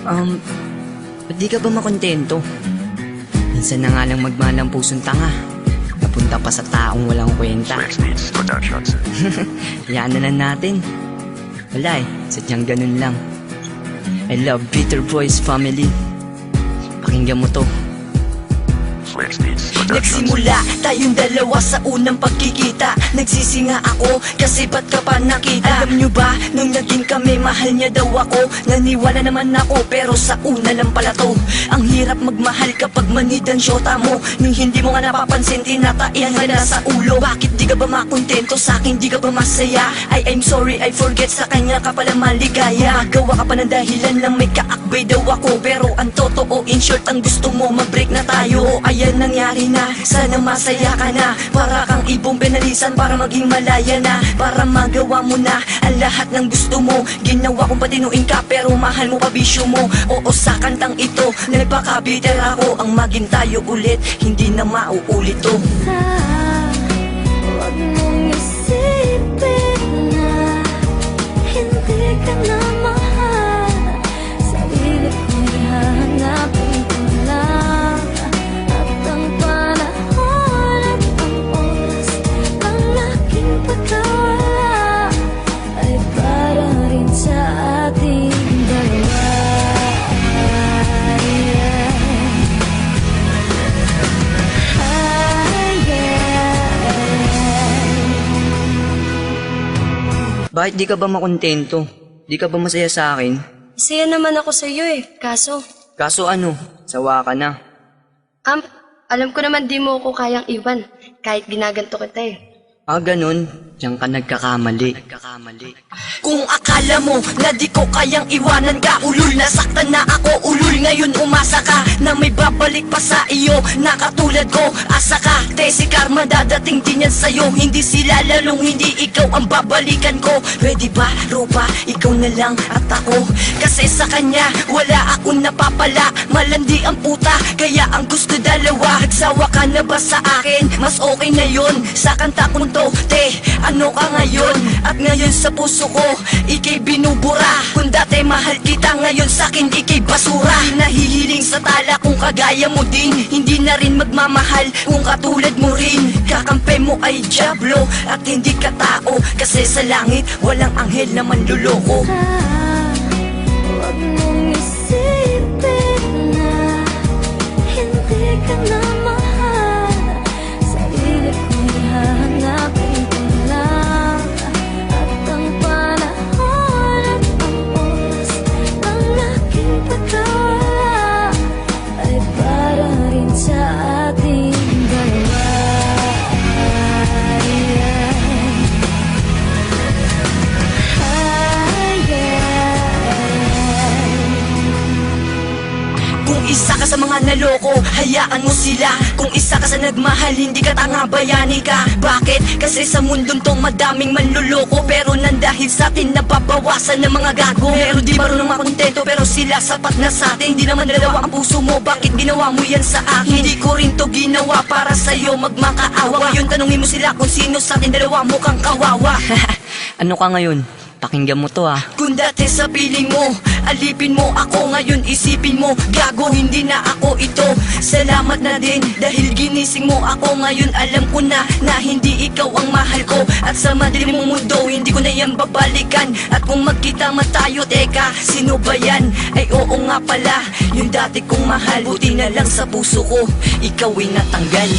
Ba't di ka ba makontento? Minsan na nga lang magmahal ang pusong tanga, napunta pa sa taong walang kwenta. Hayaan na lang natin. Wala sadyang ganun lang. I love Bitter Boys family. Pakinggan mo to. Nagsimula tayong dalawa sa unang pagkikita. Nagsisinga ako kasi ba't ka pa nakita? Alam nyo ba, nung naging kami, mahal niya daw ako. Naniwala naman ako pero sa una lang pala to. Ang hirap magmahal kapag manid ang syota mo. Nung hindi mo nga napapansin, tinataihan ka na sa ulo. Bakit di ka ba makontento sa akin, di ka ba masaya? I'm sorry, I forget, sa kanya ka pala maligaya. Magawa ka pa ng dahilan lang, may kaakbay daw ako. Pero ang totoo, in short, ang gusto mo, mag-break na tayo. Ayan nangyari na, sana masaya ka na. Para kang ibong penalisan para maging malaya na. Para magawa mo na ang lahat ng gusto mo. Ginawa kong patinuin ka pero mahal mo pa bisyo mo. Oo, sa kantang ito, nagpakabiter ako. Ang maging tayo ulit, hindi na mauulit to. Huwag mong isipin na hindi ka na mahal. Sarili ko'y hahanapin ko lang. At ang panahon at ang oras ng aking pagkawala ay para rin sa ating dalawa. Bakit di ka ba makontento? Di ka ba masaya sa akin? Masaya naman ako sa iyo kaso Kaso ano, sawa ka na. alam ko naman di mo ako kayang iwan kahit ginaganto kita Ganun, diyan ka nagkakamali. Kung akala mo na di ko kayang iwanan ka, ulul, nasaktan na ako, ulul, ngayon umasa ka na may babalik pa sa iyo na katulad ko. Asa ka, si karma dadating din yan sa'yo. Hindi sila lalong hindi ikaw ang babalikan ko. Pwede ba, Ropa, ikaw na lang at ako? Kasi sa kanya, wala akong napapala. Malandi ang puta, kaya ang gusto dalawa. Nagsawa ka na ba sa akin? Mas okay na yun sa kanta kong to. Ano ka ngayon? At ngayon sa puso ko, ikay binubura. Kung dati mahal kita, ngayon sa'kin ikay basura. Hindi nahihiling sa tala kung kagaya mo din. Hindi na rin magmamahal kung katulad mo rin. Kakampi mo ay diablo at hindi ka tao. Kasi sa langit, walang anghel na manluloko. Huwag mong isipin na hindi ka na mahal. Sarili ko'y hahanapin ko lang. At ang panahon at ang oras ng aking pagkawala ay para rin sa ating dalawa. Kung isa ka sa mga naloko, hayaan mo sila. Kung isa ka sa nagmahal, hindi ka tanga, bayani ka. Bakit? Kasi sa mundong tong madaming manluloko. Pero nandahil sa atin, nababawasan ng mga gago. Meron di marunong makontento, pero sila sapat na sa atin. Hindi naman dalawa ang puso mo, bakit ginawa mo yan sa akin? Hindi ko rin to ginawa para sa'yo magmakaawa. Ngayon tanungin mo sila kung sino sa atin dalawa mukhang kawawa. Ano ka ngayon? Pakinggan mo to Kung dati sa piling mo, alipin mo ako, ngayon isipin mo, gago, hindi na ako ito. Salamat na din dahil ginising mo ako. Ngayon alam ko na hindi ikaw ang mahal ko. At sa madilim mong mundo, hindi ko na yan babalikan. At kung magkita man tayo, teka, sino ba yan? Ay oo nga pala, yung dati kong mahal. Buti na lang sa puso ko, ikaw ay natanggal.